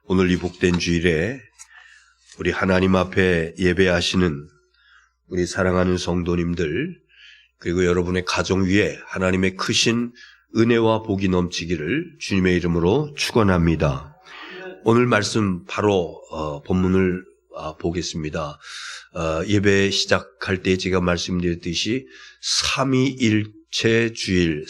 오늘 이 복된 주일에 우리 하나님 앞에 예배하시는 우리 사랑하는 성도님들, 그리고 여러분의 가정 위에 하나님의 크신 은혜와 복이 넘치기를 주님의 이름으로 축원합니다. 오늘 말씀 바로 본문을 보겠습니다. 예배 시작할 때 제가 말씀드렸듯이 삼위일체 주일,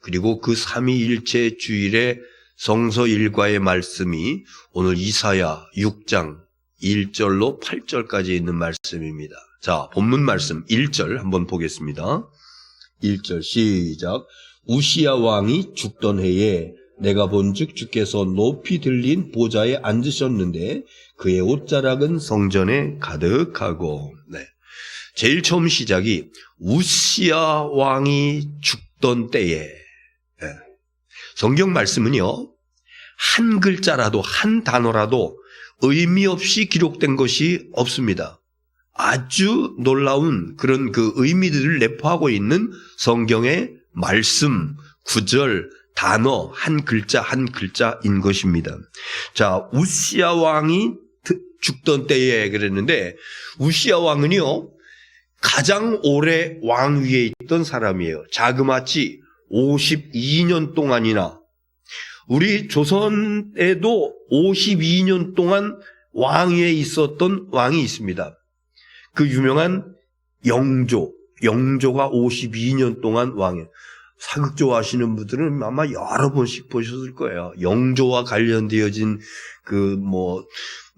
그리고 그 삼위일체 주일의 성서 일과의 말씀이 오늘 이사야 6장 1절로 8절까지 있는 말씀입니다. 자, 본문 말씀 1절 한번 보겠습니다. 1절 시작. 우시야 왕이 죽던 해에 내가 본즉 주께서 높이 들린 보좌에 앉으셨는데 그의 옷자락은 성전에 가득하고. 네. 제일 처음 시작이 우시야 왕이 죽던 때에. 네. 성경 말씀은요, 한 글자라도 한 단어라도 의미 없이 기록된 것이 없습니다. 아주 놀라운 그런 그 의미들을 내포하고 있는 성경의 말씀, 구절, 단어, 한 글자 한 글자인 것입니다. 자, 우시야 왕이 죽던 때에 그랬는데, 우시야 왕은요, 가장 오래 왕위에 있던 사람이에요. 자그마치 52년 동안이나, 우리 조선에도 52년 동안 왕위에 있었던 왕이 있습니다. 그 유명한 영조가 52년 동안 왕이에요. 사극 좋아하시는 분들은 아마 여러 번씩 보셨을 거예요. 영조와 관련되어진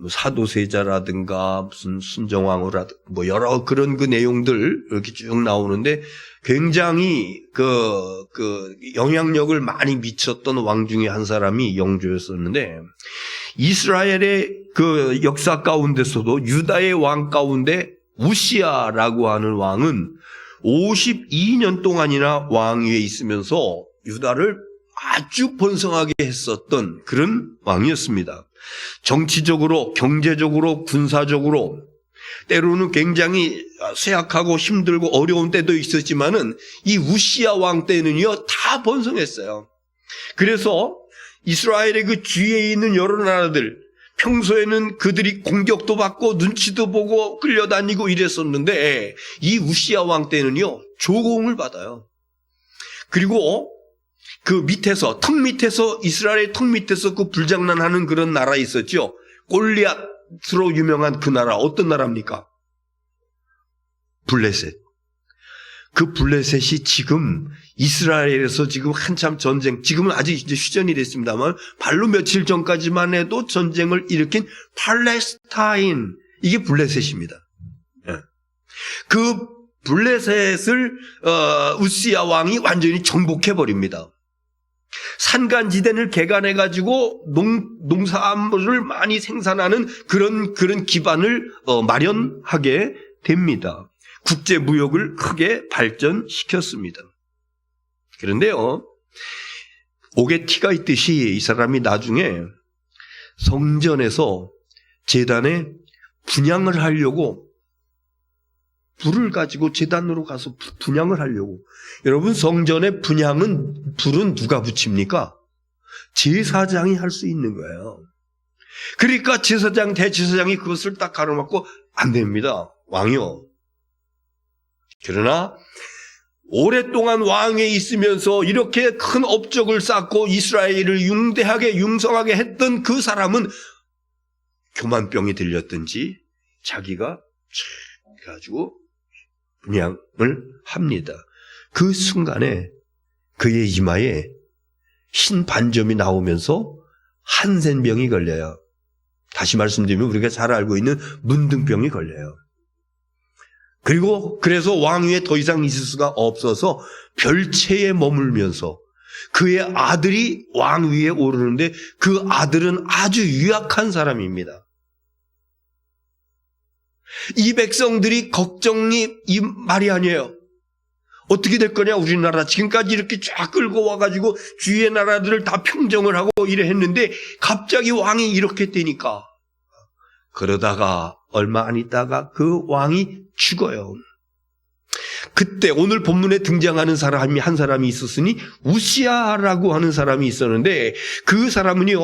사도세자라든가 무슨 순정왕후라든가 여러 그런 그 내용들 이렇게 쭉 나오는데, 굉장히 영향력을 많이 미쳤던 왕 중에 한 사람이 영조였었는데, 이스라엘의 그 역사 가운데서도 유다의 왕 가운데 우시야라고 하는 왕은 52년 동안이나 왕위에 있으면서 유다를 아주 번성하게 했었던 그런 왕이었습니다. 정치적으로, 경제적으로, 군사적으로 때로는 굉장히 쇠약하고 힘들고 어려운 때도 있었지만은 이 우시야 왕 때는요 다 번성했어요. 그래서 이스라엘의 그 주위에 있는 여러 나라들, 평소에는 그들이 공격도 받고 눈치도 보고 끌려다니고 이랬었는데, 이 우시야 왕 때는요 조공을 받아요. 그리고 그 밑에서, 턱 밑에서, 이스라엘의 턱 밑에서 그 불장난하는 그런 나라 있었죠. 골리앗으로 유명한 그 나라, 어떤 나라입니까? 블레셋. 그 블레셋이 지금 이스라엘에서 지금 한참 전쟁, 지금은 아직 이제 휴전이 됐습니다만, 발로 며칠 전까지만 해도 전쟁을 일으킨 팔레스타인, 이게 블레셋입니다. 그 블레셋을 우시야 왕이 완전히 정복해버립니다. 산간지대를 개간해가지고 농산물을 많이 생산하는 그런 기반을 마련하게 됩니다. 국제 무역을 크게 발전시켰습니다. 그런데요, 옥에 티가 있듯이 이 사람이 나중에 성전에서 제단에 분향을 하려고, 불을 가지고 제단으로 가서 분향을 하려고. 여러분, 성전에 불은 누가 붙입니까? 제사장이 할 수 있는 거예요. 그러니까 대제사장이 그것을 딱 가로막고, 안 됩니다, 왕이요. 그러나 오랫동안 왕에 있으면서 이렇게 큰 업적을 쌓고 이스라엘을 융성하게 했던 그 사람은 교만병이 들렸든지 자기가 가지고 분향을 합니다. 그 순간에 그의 이마에 흰 반점이 나오면서 한센병이 걸려요. 다시 말씀드리면 우리가 잘 알고 있는 문둥병이 걸려요. 그래서 왕위에 더 이상 있을 수가 없어서 별채에 머물면서 그의 아들이 왕위에 오르는데, 그 아들은 아주 유약한 사람입니다. 이 백성들이 걱정이 이 말이 아니에요. 어떻게 될 거냐, 우리나라 지금까지 이렇게 쫙 끌고 와가지고 주위의 나라들을 다 평정을 하고 이래 했는데 갑자기 왕이 이렇게 되니까, 그러다가 얼마 안 있다가 그 왕이 죽어요. 그때 오늘 본문에 등장하는 사람이 한 사람이 있었으니 우시아라고 하는 사람이 있었는데 그 사람은요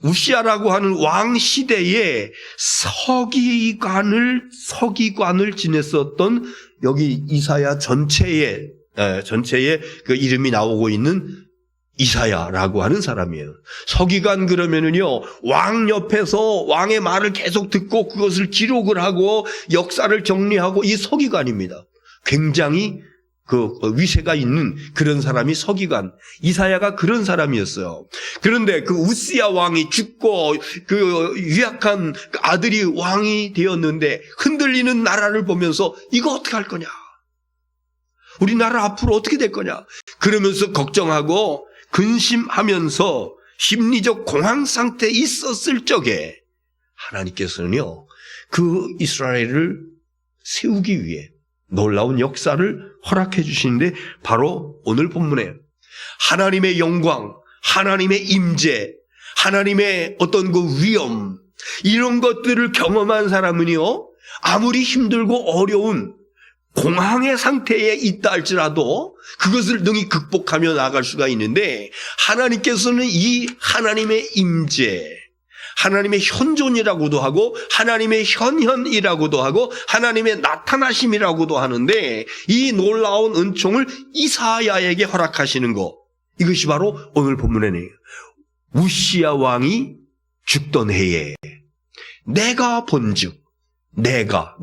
우시아라고 하는 왕 시대에 서기관을 지냈었던 여기 이사야 전체에 그 이름이 나오고 있는 이사야라고 하는 사람이에요. 서기관 그러면은요, 왕 옆에서 왕의 말을 계속 듣고 그것을 기록을 하고 역사를 정리하고 이 서기관입니다. 굉장히 그 위세가 있는 그런 사람이 서기관. 이사야가 그런 사람이었어요. 그런데 그 우시야 왕이 죽고 그 유약한 아들이 왕이 되었는데 흔들리는 나라를 보면서 이거 어떻게 할 거냐? 우리나라 앞으로 어떻게 될 거냐? 그러면서 걱정하고 근심하면서 심리적 공황 상태에 있었을 적에 하나님께서는요, 그 이스라엘을 세우기 위해 놀라운 역사를 허락해 주시는데 바로 오늘 본문에 하나님의 영광, 하나님의 임재, 하나님의 어떤 그 위엄 이런 것들을 경험한 사람은요, 아무리 힘들고 어려운 공황의 상태에 있다 할지라도 그것을 능히 극복하며 나아갈 수가 있는데 하나님께서는 이 하나님의 임재, 하나님의 현존이라고도 하고 하나님의 현현이라고도 하고 하나님의 나타나심이라고도 하는데 이 놀라운 은총을 이사야에게 허락하시는 것, 이것이 바로 오늘 본문에는 우시야 왕이 죽던 해에 내가 본즉, 누가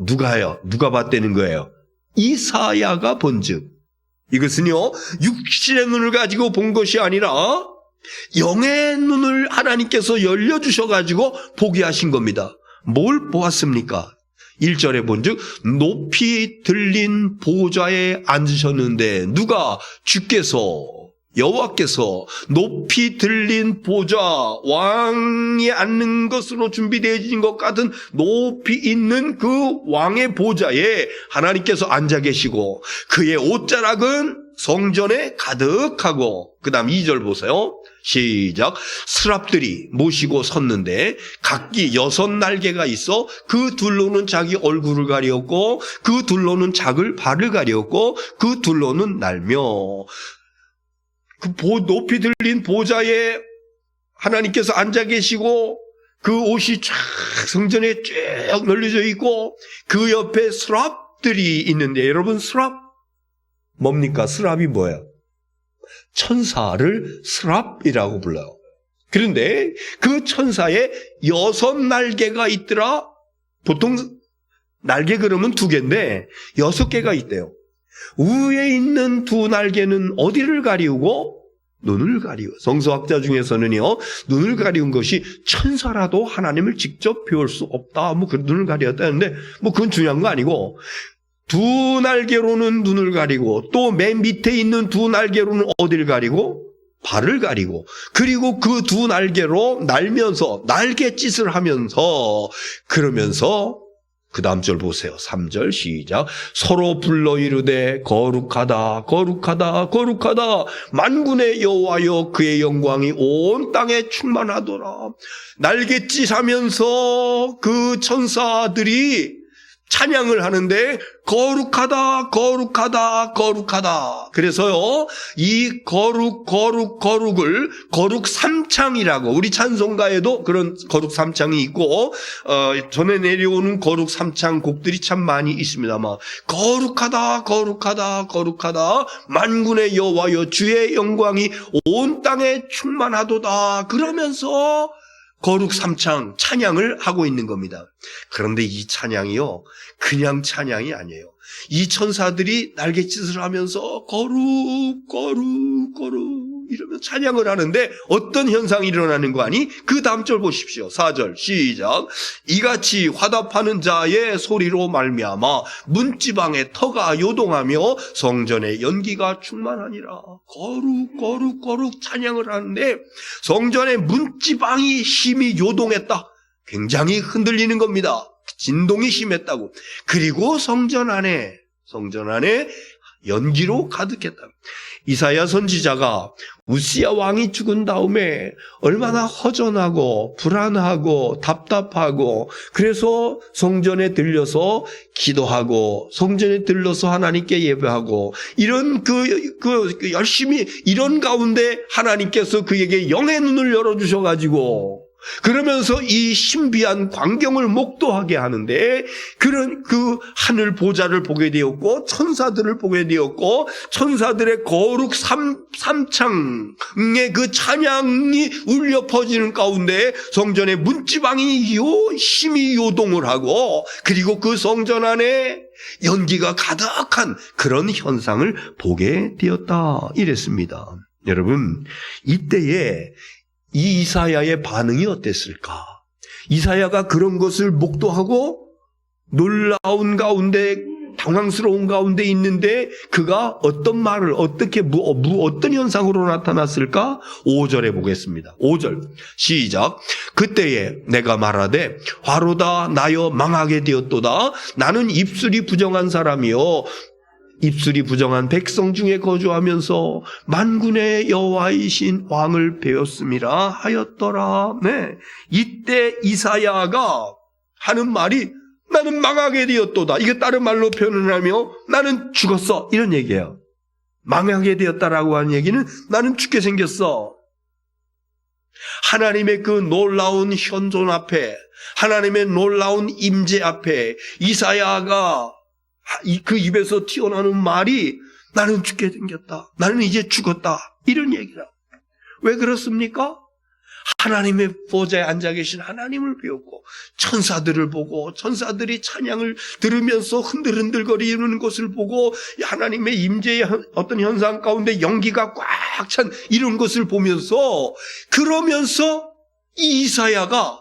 봤다는 거예요? 이사야가 본즉. 이것은요 육신의 눈을 가지고 본 것이 아니라 영의 눈을 하나님께서 열려주셔가지고 보게 하신 겁니다. 뭘 보았습니까? 1절에 본즉 높이 들린 보좌에 앉으셨는데 누가? 주께서, 여호와께서 높이 들린 보좌, 왕이 앉는 것으로 준비되어진 것 같은 높이 있는 그 왕의 보좌에 하나님께서 앉아 계시고 그의 옷자락은 성전에 가득하고, 그 다음 2절 보세요. 시작. 스랍들이 모시고 섰는데 각기 6날개가 있어 그 둘로는 자기 얼굴을 가리었고 그 둘로는 작을 발을 가리었고 그 둘로는 날며, 그 높이 들린 보좌에 하나님께서 앉아 계시고 그 옷이 쫙 성전에 쭉 널려져 있고 그 옆에 스랍들이 있는데, 여러분 스랍 뭡니까? 스랍이 뭐예요? 천사를 스랍이라고 불러요. 그런데 그 천사에 6날개가 있더라. 보통 날개 그러면 2개인데 6개가 있대요. 위에 있는 2날개는 어디를 가리우고? 눈을 가리워. 성서학자 중에서는요, 눈을 가리운 것이 천사라도 하나님을 직접 배울 수 없다, 그 눈을 가리웠다는데 그건 중요한 거 아니고, 2날개로는 눈을 가리고 또 맨 밑에 있는 2날개로는 어디를 가리고? 발을 가리고, 그리고 그 2날개로 날면서 날갯짓을 하면서 그러면서 그 다음 절 보세요. 3절 시작. 서로 불러 이르되 거룩하다 거룩하다 거룩하다 만군의 여호와여 그의 영광이 온 땅에 충만하더라. 날갯짓하면서 그 천사들이 찬양을 하는데 거룩하다 거룩하다 거룩하다. 그래서요 이 거룩을 거룩 삼창이라고, 우리 찬송가에도 그런 거룩 삼창이 있고 전에 내려오는 거룩 삼창 곡들이 참 많이 있습니다만, 거룩하다 거룩하다 거룩하다 만군의 여호와여 주의 영광이 온 땅에 충만하도다 그러면서 거룩 삼창 찬양을 하고 있는 겁니다. 그런데 이 찬양이요 그냥 찬양이 아니에요. 이 천사들이 날갯짓을 하면서 거룩 거룩 거룩 이러면 찬양을 하는데 어떤 현상이 일어나는 거 아니? 그 다음 절 보십시오. 4절 시작. 이같이 화답하는 자의 소리로 말미암아 문지방의 터가 요동하며 성전의 연기가 충만하니라. 거룩 거룩 거룩 찬양을 하는데 성전의 문지방이 심히 요동했다. 굉장히 흔들리는 겁니다. 진동이 심했다고. 그리고 성전 안에 연기로 가득했다. 이사야 선지자가 우시야 왕이 죽은 다음에 얼마나 허전하고 불안하고 답답하고 그래서 성전에 들려서 기도하고 성전에 들러서 하나님께 예배하고 이런 열심히 이런 가운데 하나님께서 그에게 영의 눈을 열어주셔가지고 그러면서 이 신비한 광경을 목도하게 하는데 그런 그 하늘 보좌를 보게 되었고 천사들을 보게 되었고 천사들의 거룩 삼창의 그 찬양이 울려 퍼지는 가운데 성전의 문지방이 심히 요동을 하고 그리고 그 성전 안에 연기가 가득한 그런 현상을 보게 되었다 이랬습니다. 여러분, 이때에 이 이사야의 반응이 어땠을까? 이사야가 그런 것을 목도하고 놀라운 가운데 당황스러운 가운데 있는데 그가 어떤 말을 어떻게 어떤 현상으로 나타났을까? 5절에 보겠습니다. 5절 시작. 그때에 내가 말하되 화로다 나여 망하게 되었도다. 나는 입술이 부정한 사람이요 입술이 부정한 백성 중에 거주하면서 만군의 여호와이신 왕을 배웠음이라 하였더라. 네, 이때 이사야가 하는 말이 나는 망하게 되었도다. 이게 다른 말로 표현을 하며 나는 죽었어 이런 얘기예요. 망하게 되었다라고 하는 얘기는 나는 죽게 생겼어. 하나님의 그 놀라운 현존 앞에 하나님의 놀라운 임재 앞에 이사야가 그 입에서 튀어나오는 말이 나는 죽게 생겼다. 나는 이제 죽었다. 이런 얘기라. 왜 그렇습니까? 하나님의 보좌에 앉아 계신 하나님을 배웠고 천사들을 보고 천사들이 찬양을 들으면서 흔들흔들거리는 것을 보고 하나님의 임재의 어떤 현상 가운데 연기가 꽉 찬 이런 것을 보면서 그러면서 이 이사야가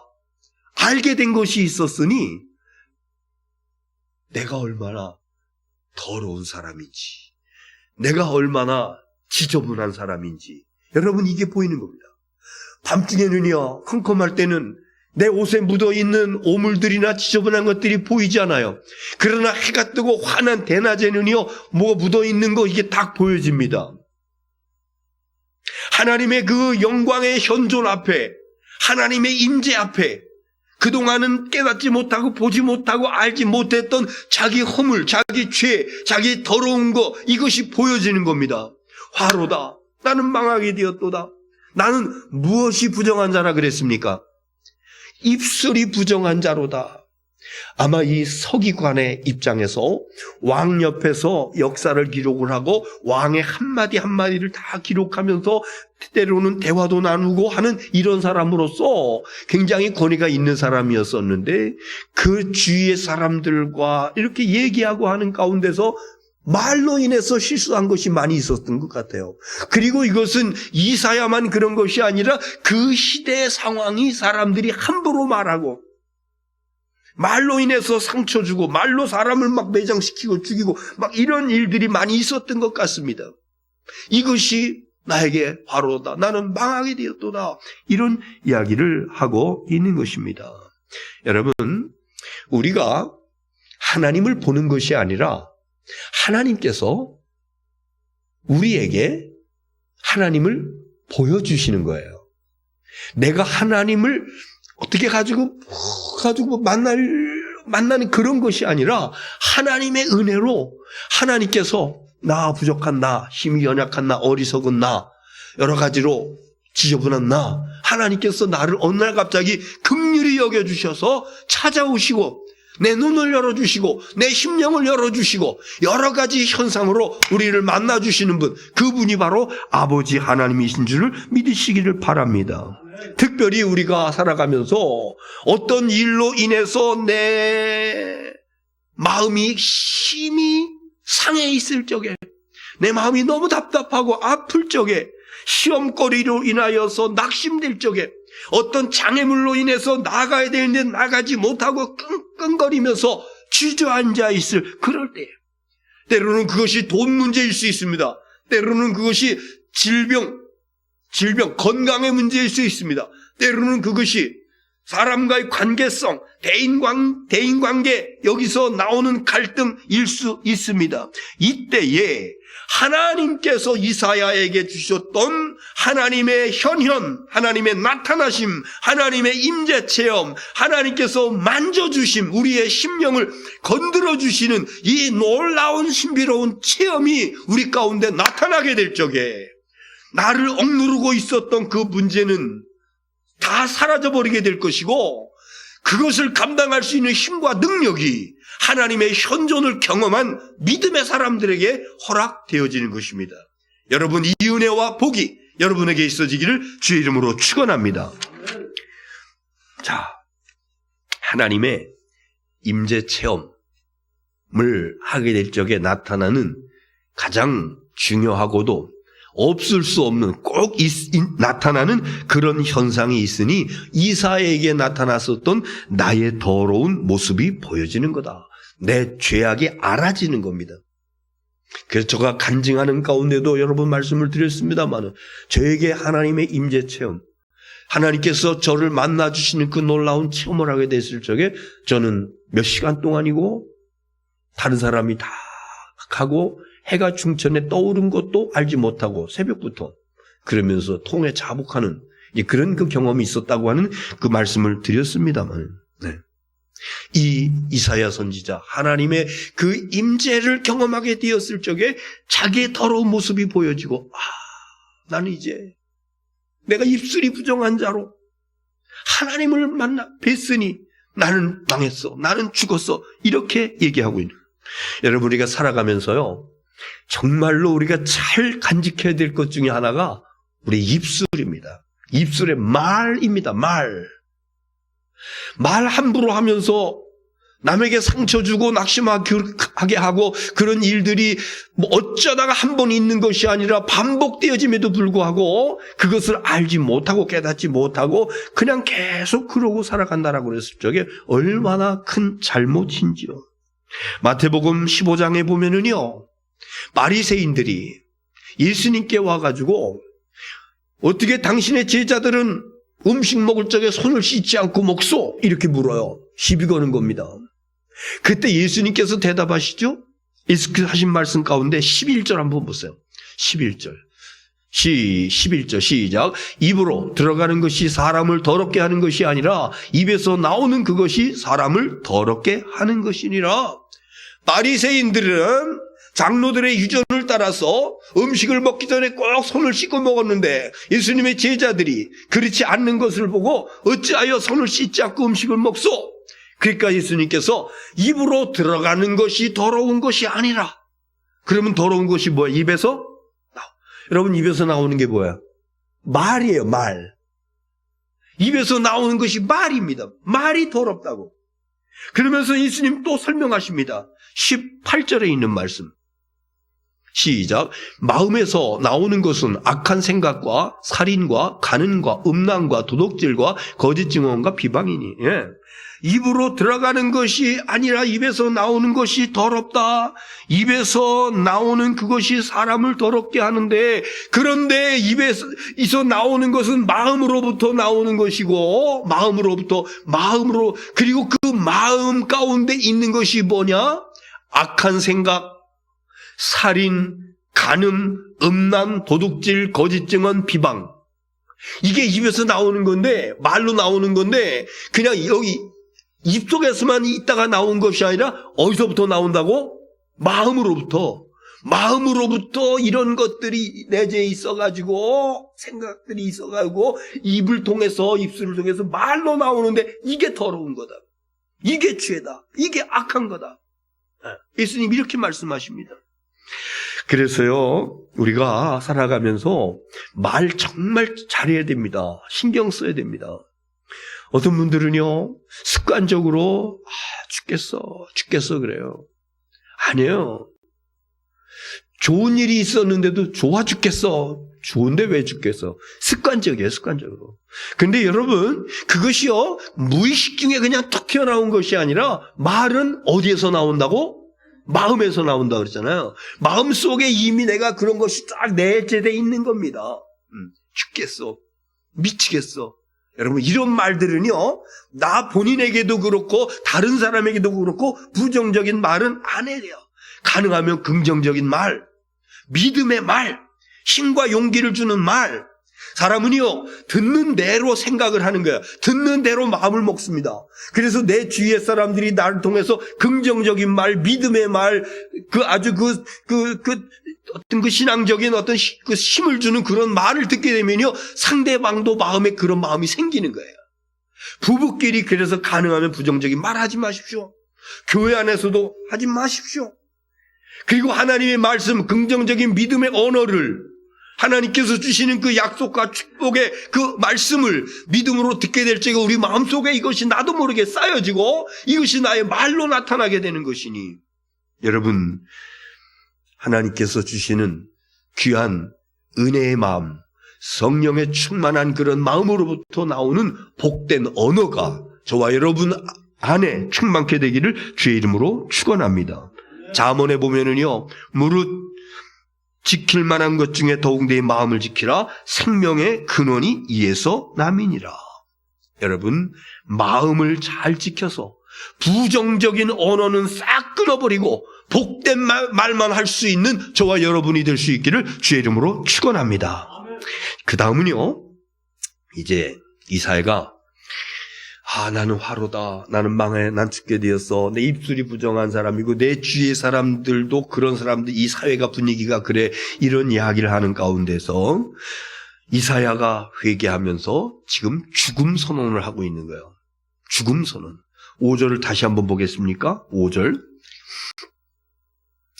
알게 된 것이 있었으니 내가 얼마나 더러운 사람인지 내가 얼마나 지저분한 사람인지 여러분 이게 보이는 겁니다. 밤중에는요 컴컴할 때는 내 옷에 묻어있는 오물들이나 지저분한 것들이 보이지 않아요. 그러나 해가 뜨고 환한 대낮에는요 뭐가 묻어있는 거 이게 딱 보여집니다. 하나님의 그 영광의 현존 앞에 하나님의 임재 앞에 그동안은 깨닫지 못하고 보지 못하고 알지 못했던 자기 허물, 자기 죄, 자기 더러운 거 이것이 보여지는 겁니다. 화로다. 나는 망하게 되었도다. 나는 무엇이 부정한 자라 그랬습니까? 입술이 부정한 자로다. 아마 이 서기관의 입장에서 왕 옆에서 역사를 기록을 하고 왕의 한마디 한마디를 다 기록하면서 때로는 대화도 나누고 하는 이런 사람으로서 굉장히 권위가 있는 사람이었었는데 그 주위의 사람들과 이렇게 얘기하고 하는 가운데서 말로 인해서 실수한 것이 많이 있었던 것 같아요. 그리고 이것은 이사야만 그런 것이 아니라 그 시대의 상황이 사람들이 함부로 말하고 말로 인해서 상처 주고 말로 사람을 막 매장시키고 죽이고 막 이런 일들이 많이 있었던 것 같습니다. 이것이 나에게 화로다. 나는 망하게 되었도다. 이런 이야기를 하고 있는 것입니다. 여러분, 우리가 하나님을 보는 것이 아니라 하나님께서 우리에게 하나님을 보여주시는 거예요. 내가 하나님을 어떻게 가지고 만나는 그런 것이 아니라 하나님의 은혜로 하나님께서 나 부족한 나, 힘이 연약한 나, 어리석은 나, 여러 가지로 지저분한 나, 하나님께서 나를 어느 날 갑자기 긍휼히 여겨주셔서 찾아오시고 내 눈을 열어주시고 내 심령을 열어주시고 여러 가지 현상으로 우리를 만나주시는 분, 그분이 바로 아버지 하나님이신 줄을 믿으시기를 바랍니다. 특별히 우리가 살아가면서 어떤 일로 인해서 내 마음이 심히 상해 있을 적에, 내 마음이 너무 답답하고 아플 적에, 시험거리로 인하여서 낙심될 적에, 어떤 장애물로 인해서 나가야 되는데 나가지 못하고 끙끙거리면서 주저앉아 있을 그럴 때, 때로는 그것이 돈 문제일 수 있습니다. 때로는 그것이 질병, 건강의 문제일 수 있습니다. 때로는 그것이 사람과의 관계성, 대인관계, 여기서 나오는 갈등일 수 있습니다. 이때에 하나님께서 이사야에게 주셨던 하나님의 현현, 하나님의 나타나심, 하나님의 임재체험, 하나님께서 만져주심, 우리의 심령을 건드려주시는 이 놀라운 신비로운 체험이 우리 가운데 나타나게 될 적에 나를 억누르고 있었던 그 문제는 다 사라져버리게 될 것이고, 그것을 감당할 수 있는 힘과 능력이 하나님의 현존을 경험한 믿음의 사람들에게 허락되어지는 것입니다. 여러분, 이 은혜와 복이 여러분에게 있어지기를 주의 이름으로 축원합니다. 자, 하나님의 임재 체험을 하게 될 적에 나타나는 가장 중요하고도 없을 수 없는 꼭 나타나는 그런 현상이 있으니 이사야에게 나타났었던 나의 더러운 모습이 보여지는 거다. 내 죄악이 알아지는 겁니다. 그래서 제가 간증하는 가운데도 여러분 말씀을 드렸습니다만, 저에게 하나님의 임재 체험, 하나님께서 저를 만나주시는 그 놀라운 체험을 하게 됐을 적에 저는 몇 시간 동안이고 다른 사람이 다 하고 해가 중천에 떠오른 것도 알지 못하고 새벽부터 그러면서 통에 자복하는 그런 그 경험이 있었다고 하는 그 말씀을 드렸습니다만, 네. 이 이사야 선지자, 하나님의 그 임재를 경험하게 되었을 적에 자기의 더러운 모습이 보여지고, 나는 이제 내가 입술이 부정한 자로 하나님을 만나 뵀으니 나는 망했어, 나는 죽었어, 이렇게 얘기하고 있는. 여러분, 우리가 살아가면서요, 정말로 우리가 잘 간직해야 될 것 중에 하나가 우리 입술입니다. 입술의 말입니다. 말 함부로 하면서 남에게 상처 주고 낙심하게 하고 그런 일들이 뭐 어쩌다가 한 번 있는 것이 아니라 반복되어짐에도 불구하고 그것을 알지 못하고 깨닫지 못하고 그냥 계속 그러고 살아간다라고 그랬을 적에 얼마나 큰 잘못인지요. 마태복음 15장에 보면은요, 바리새인들이 예수님께 와가지고 어떻게 당신의 제자들은 음식 먹을 적에 손을 씻지 않고 먹소? 이렇게 물어요. 시비 거는 겁니다. 그때 예수님께서 대답하시죠? 예수께서 하신 말씀 가운데 11절 한번 보세요. 11절. 11절 시작. 입으로 들어가는 것이 사람을 더럽게 하는 것이 아니라 입에서 나오는 그것이 사람을 더럽게 하는 것이니라. 바리새인들은 장로들의 유전을 따라서 음식을 먹기 전에 꼭 손을 씻고 먹었는데 예수님의 제자들이 그렇지 않는 것을 보고 어찌하여 손을 씻지 않고 음식을 먹소? 그러니까 예수님께서 입으로 들어가는 것이 더러운 것이 아니라, 그러면 더러운 것이 뭐야? 입에서? 여러분, 입에서 나오는 게 뭐야? 말이에요, 말. 입에서 나오는 것이 말입니다. 말이 더럽다고. 그러면서 예수님 또 설명하십니다. 18절에 있는 말씀. 시작. 마음에서 나오는 것은 악한 생각과 살인과 간음과 음란과 도둑질과 거짓 증언과 비방이니. 예. 입으로 들어가는 것이 아니라 입에서 나오는 것이 더럽다. 입에서 나오는 그것이 사람을 더럽게 하는데, 그런데 입에서 나오는 것은 마음으로부터 나오는 것이고, 마음으로, 그리고 그 마음 가운데 있는 것이 뭐냐? 악한 생각, 살인, 간음, 음란, 도둑질, 거짓 증언, 비방. 이게 입에서 나오는 건데, 말로 나오는 건데, 그냥 여기 입속에서만 있다가 나온 것이 아니라 어디서부터 나온다고? 마음으로부터 이런 것들이 내재해 있어가지고, 생각들이 있어가지고 입술을 통해서 말로 나오는데, 이게 더러운 거다, 이게 죄다, 이게 악한 거다. 예수님 이렇게 말씀하십니다. 그래서요, 우리가 살아가면서 말 정말 잘해야 됩니다. 신경 써야 됩니다. 어떤 분들은요, 습관적으로 죽겠어 그래요. 아니에요. 좋은 일이 있었는데도 좋아 죽겠어. 좋은데 왜 죽겠어? 습관적으로. 근데 여러분, 그것이요, 무의식 중에 그냥 툭 튀어나온 것이 아니라, 말은 어디에서 나온다고? 마음에서 나온다 그랬잖아요. 마음 속에 이미 내가 그런 것이 딱 내재되어 있는 겁니다. 죽겠어, 미치겠어, 여러분, 이런 말들은요, 나 본인에게도 그렇고 다른 사람에게도 그렇고 부정적인 말은 안 해야 돼요. 가능하면 긍정적인 말, 믿음의 말, 힘과 용기를 주는 말. 사람은요, 듣는 대로 생각을 하는 거예요. 듣는 대로 마음을 먹습니다. 그래서 내 주위의 사람들이 나를 통해서 긍정적인 말, 믿음의 말, 아주 어떤 그 신앙적인 어떤 그 힘을 주는 그런 말을 듣게 되면요, 상대방도 마음에 그런 마음이 생기는 거예요. 부부끼리 그래서 가능하면 부정적인 말 하지 마십시오. 교회 안에서도 하지 마십시오. 그리고 하나님의 말씀, 긍정적인 믿음의 언어를, 하나님께서 주시는 그 약속과 축복의 그 말씀을 믿음으로 듣게 될 적에 우리 마음속에 이것이 나도 모르게 쌓여지고 이것이 나의 말로 나타나게 되는 것이니, 여러분, 하나님께서 주시는 귀한 은혜의 마음, 성령의 충만한 그런 마음으로부터 나오는 복된 언어가 저와 여러분 안에 충만케 되기를 주의 이름으로 축원합니다. 잠언에 보면은요, 무릇 지킬 만한 것 중에 더욱 내 마음을 지키라. 생명의 근원이 이에서 남이니라. 여러분, 마음을 잘 지켜서 부정적인 언어는 싹 끊어버리고 복된 말만 할 수 있는 저와 여러분이 될 수 있기를 주의 이름으로 축원합니다. 그 다음은요, 이제 이사야가 나는 화로다. 나는 망해. 난 죽게 되었어. 내 입술이 부정한 사람이고 내 주위의 사람들도 그런 사람들, 이 사회가 분위기가 그래. 이런 이야기를 하는 가운데서 이사야가 회개하면서 지금 죽음 선언을 하고 있는 거예요. 죽음 선언. 5절을 다시 한번 보겠습니까? 5절.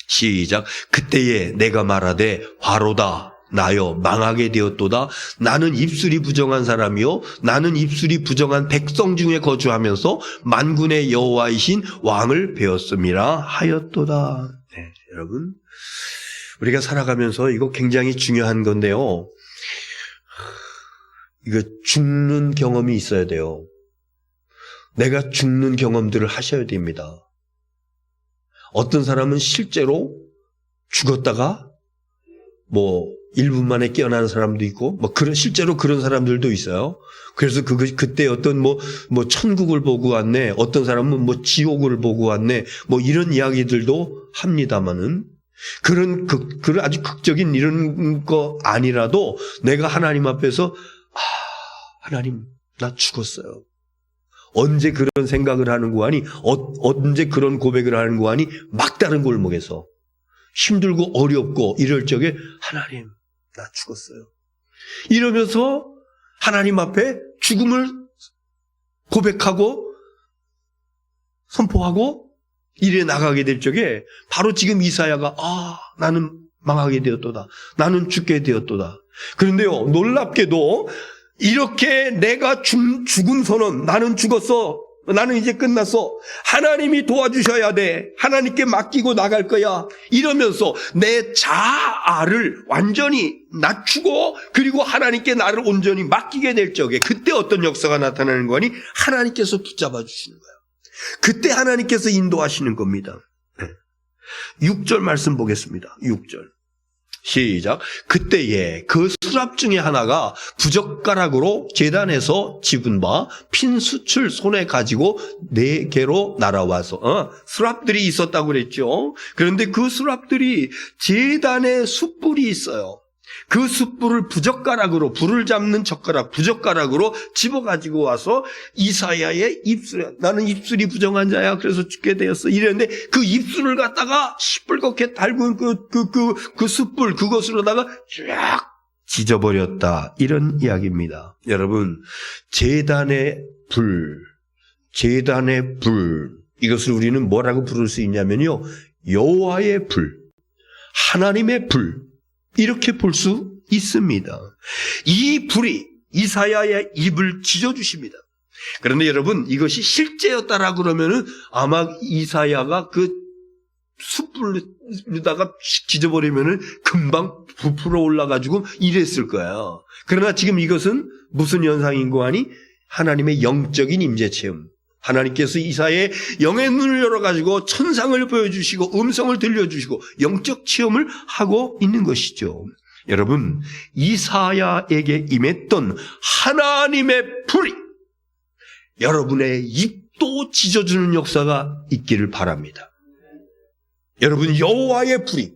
시작. 그때에 내가 말하되 화로다. 나여 망하게 되었도다. 나는 입술이 부정한 사람이요, 나는 입술이 부정한 백성 중에 거주하면서 만군의 여호와이신 왕을 배웠음이라 하였도다. 네, 여러분, 우리가 살아가면서 이거 굉장히 중요한 건데요, 이거 죽는 경험이 있어야 돼요. 내가 죽는 경험들을 하셔야 됩니다. 어떤 사람은 실제로 죽었다가 1분 만에 깨어나는 사람도 있고, 실제로 그런 사람들도 있어요. 그래서 그때 어떤 천국을 보고 왔네, 어떤 사람은 지옥을 보고 왔네, 이런 이야기들도 합니다만은, 그런 아주 극적인 이런 거 아니라도 내가 하나님 앞에서, 하나님, 나 죽었어요. 언제 그런 생각을 하는 거 아니, 언제 그런 고백을 하는 거 아니, 막다른 골목에서. 힘들고 어렵고 이럴 적에 하나님, 나 죽었어요. 이러면서 하나님 앞에 죽음을 고백하고 선포하고 이래 나가게 될 적에 바로 지금 이사야가 나는 망하게 되었도다. 나는 죽게 되었도다. 그런데요, 놀랍게도 이렇게 내가 죽음 선언, 나는 죽었어, 나는 이제 끝났어, 하나님이 도와주셔야 돼, 하나님께 맡기고 나갈 거야, 이러면서 내 자아를 완전히 낮추고 그리고 하나님께 나를 온전히 맡기게 될 적에 그때 어떤 역사가 나타나는 거니? 하나님께서 붙잡아 주시는 거예요. 그때 하나님께서 인도하시는 겁니다. 6절 말씀 보겠습니다. 6절 시작. 그때에 그 수랍 중에 하나가 부젓가락으로 제단에서 집은 바 핀 숯을 손에 가지고 내게로 날아와서 수랍들이 있었다고 그랬죠. 그런데 그 수랍들이 제단에 숯불이 있어요. 그 숯불을 부젓가락으로, 불을 잡는 젓가락, 부젓가락으로 집어가지고 와서 이사야의 입술에, 나는 입술이 부정한 자야, 그래서 죽게 되었어, 이랬는데 그 입술을 갖다가 시뻘겋게 달군 그 숯불, 그것으로다가 쫙 지져버렸다, 이런 이야기입니다. 여러분, 제단의 불, 이것을 우리는 뭐라고 부를 수 있냐면요, 여호와의 불, 하나님의 불, 이렇게 볼 수 있습니다. 이 불이 이사야의 입을 지져주십니다. 그런데 여러분, 이것이 실제였다라고 그러면은 아마 이사야가 그 숯불에다가 지져버리면은 금방 부풀어 올라가지고 이랬을 거예요. 그러나 지금 이것은 무슨 현상인 거 아니? 하나님의 영적인 임재 체험. 하나님께서 이사야의 영의 눈을 열어가지고 천상을 보여주시고 음성을 들려주시고 영적 체험을 하고 있는 것이죠. 여러분, 이사야에게 임했던 하나님의 불이 여러분의 입도 찢어주는 역사가 있기를 바랍니다. 여러분, 여호와의 불이,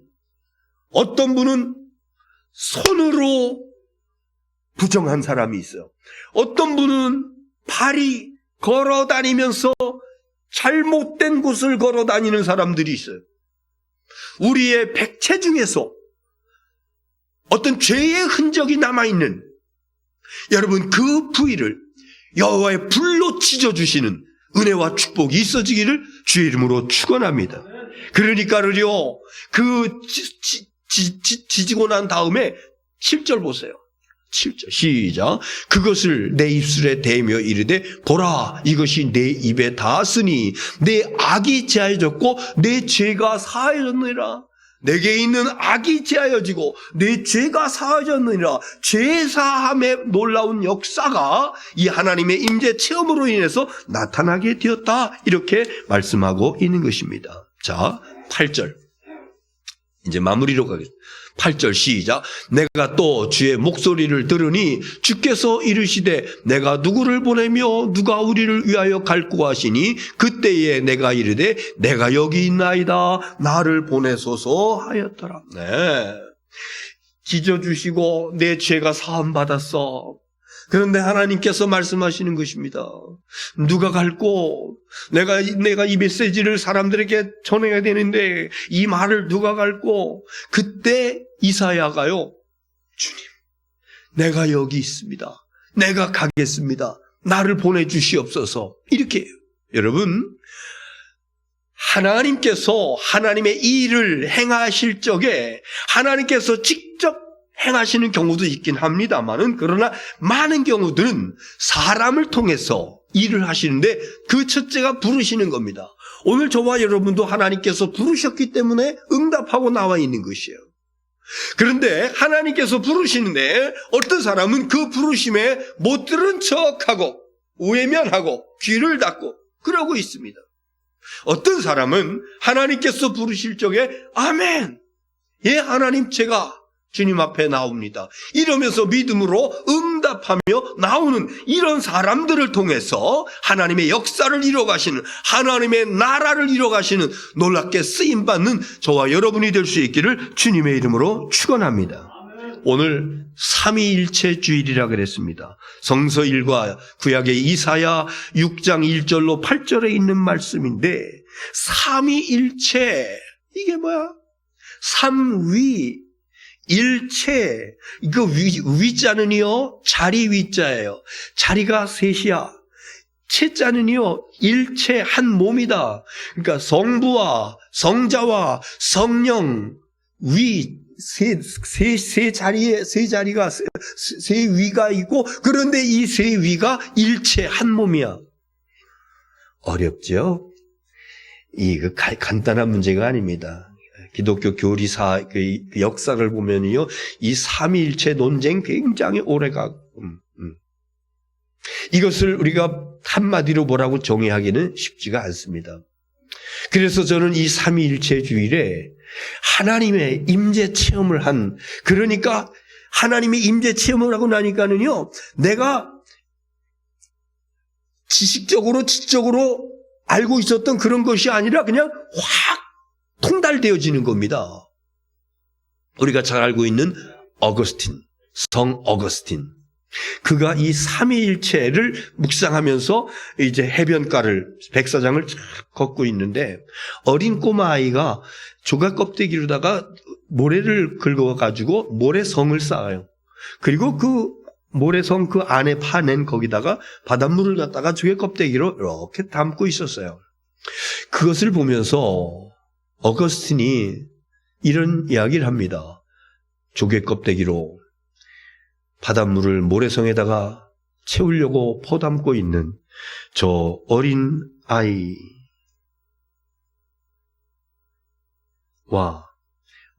어떤 분은 손으로 부정한 사람이 있어요. 어떤 분은 발이 걸어 다니면서 잘못된 곳을 걸어 다니는 사람들이 있어요. 우리의 백체 중에서 어떤 죄의 흔적이 남아있는, 여러분, 그 부위를 여호와의 불로 찢어주시는 은혜와 축복이 있어지기를 주의 이름으로 축원합니다. 그러니까요, 그 지지고 난 다음에 7절 보세요. 7절 시작. 그것을 내 입술에 대며 이르되 보라, 이것이 내 입에 닿았으니 내 악이 제하여졌고 내 죄가 사하여졌느니라. 내게 있는 악이 제하여지고 내 죄가 사하여졌느니라. 죄사함의 놀라운 역사가 이 하나님의 임재 체험으로 인해서 나타나게 되었다, 이렇게 말씀하고 있는 것입니다. 자, 8절 이제 마무리로 가겠습니다. 8절 시작. 내가 또 주의 목소리를 들으니 주께서 이르시되 내가 누구를 보내며 누가 우리를 위하여 갈고 하시니 그때에 내가 이르되 내가 여기 있나이다, 나를 보내소서 하였더라. 네, 찢어주시고 내 죄가 사함받았어. 그런데 하나님께서 말씀하시는 것입니다. 누가 갈고, 내가 이 메시지를 사람들에게 전해야 되는데 이 말을 누가 갈고. 그때 이사야가요, 주님, 내가 여기 있습니다. 내가 가겠습니다. 나를 보내주시옵소서. 이렇게 해요. 여러분, 하나님께서 하나님의 일을 행하실 적에 하나님께서 직접 행하시는 경우도 있긴 합니다만은, 그러나 많은 경우들은 사람을 통해서 일을 하시는데 그 첫째가 부르시는 겁니다. 오늘 저와 여러분도 하나님께서 부르셨기 때문에 응답하고 나와 있는 것이에요. 그런데 하나님께서 부르시는데 어떤 사람은 그 부르심에 못 들은 척하고 외면하고 귀를 닫고 그러고 있습니다. 어떤 사람은 하나님께서 부르실 적에 아멘, 예 하나님, 제가 주님 앞에 나옵니다, 이러면서 믿음으로 응답하며 나오는 이런 사람들을 통해서 하나님의 역사를 이뤄가시는, 하나님의 나라를 이뤄가시는 놀랍게 쓰임받는 저와 여러분이 될 수 있기를 주님의 이름으로 축원합니다. 오늘 삼위일체 주일이라 그랬습니다. 성서일과 구약의 이사야 6장 1절로 8절에 있는 말씀인데, 삼위일체, 이게 뭐야? 삼위 일체, 이거 위자는요 자리 위자예요. 자리가 셋이야. 체자는요 일체, 한 몸이다. 그러니까 성부와 성자와 성령, 위 세 자리에, 세 자리가, 세 위가 있고, 그런데 이 세 위가 일체, 한 몸이야. 어렵죠? 이거 간단한 문제가 아닙니다. 기독교 교리사 그 역사를 보면요, 이 삼위일체 논쟁 굉장히 오래가고, 이것을 우리가 한마디로 뭐라고 정의하기는 쉽지가 않습니다. 그래서 저는 이 삼위일체 주일에 하나님의 임재 체험을 한, 그러니까 하나님의 임재 체험을 하고 나니까는요, 내가 지식적으로 지적으로 알고 있었던 그런 것이 아니라 그냥 확 통달되어지는 겁니다. 우리가 잘 알고 있는 어거스틴, 성 어거스틴, 그가 이 삼위일체를 묵상하면서 이제 해변가를, 백사장을 걷고 있는데, 어린 꼬마 아이가 조각 껍데기로다가 모래를 긁어가지고 모래성을 쌓아요. 그리고 그 모래성 그 안에 파낸 거기다가 바닷물을 갖다가 조개 껍데기로 이렇게 담고 있었어요. 그것을 보면서 어거스틴이 이런 이야기를 합니다. 조개 껍데기로 바닷물을 모래성에다가 채우려고 퍼담고 있는 저 어린 아이와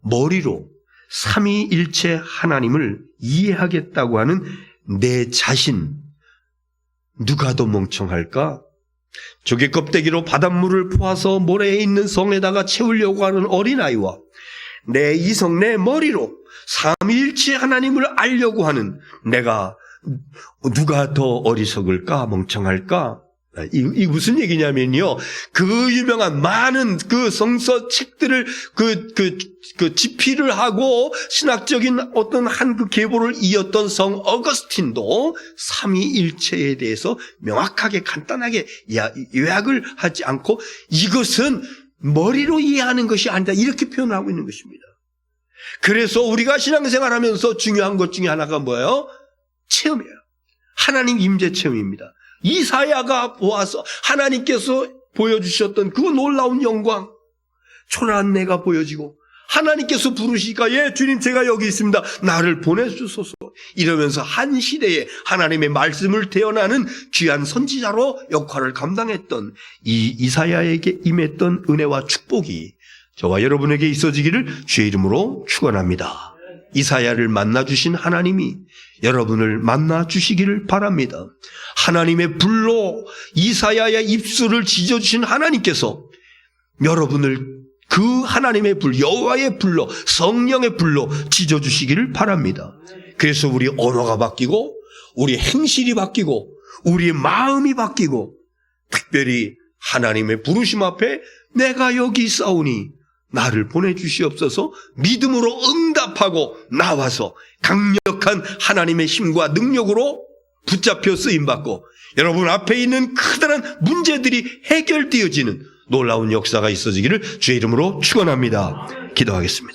머리로 삼위일체 하나님을 이해하겠다고 하는 내 자신, 누가 더 멍청할까? 조개 껍데기로 바닷물을 퍼와서 모래에 있는 성에다가 채우려고 하는 어린아이와 내 이성, 내 머리로 삼위일체 하나님을 알려고 하는 내가 누가 더 어리석을까, 멍청할까? 이 무슨 얘기냐면요, 그 유명한 많은 그 성서 책들을 그 집필을 하고 신학적인 어떤 한 그 계보를 이었던 성 어거스틴도 삼위일체에 대해서 명확하게 간단하게 요약을 하지 않고 이것은 머리로 이해하는 것이 아니다, 이렇게 표현하고 있는 것입니다. 그래서 우리가 신앙생활하면서 중요한 것 중에 하나가 뭐예요? 체험이에요. 하나님 임재 체험입니다. 이사야가 보아서 하나님께서 보여주셨던 그 놀라운 영광, 초라한 내가 보여지고 하나님께서 부르시니까 예 주님 제가 여기 있습니다, 나를 보내주소서 이러면서 한 시대에 하나님의 말씀을 태어나는 귀한 선지자로 역할을 감당했던 이 이사야에게 임했던 은혜와 축복이 저와 여러분에게 있어지기를 주의 이름으로 축원합니다. 이사야를 만나주신 하나님이 여러분을 만나주시기를 바랍니다. 하나님의 불로 이사야의 입술을 지져주신 하나님께서 여러분을 그 하나님의 불, 여호와의 불로, 성령의 불로 지져주시기를 바랍니다. 그래서 우리 언어가 바뀌고 우리 행실이 바뀌고 우리의 마음이 바뀌고 특별히 하나님의 부르심 앞에 내가 여기 있사오니 나를 보내주시옵소서 믿음으로 응답하고 나와서 강력한 하나님의 힘과 능력으로 붙잡혀 쓰임받고 여러분 앞에 있는 커다란 문제들이 해결되어지는 놀라운 역사가 있어지기를 주의 이름으로 축원합니다. 기도하겠습니다.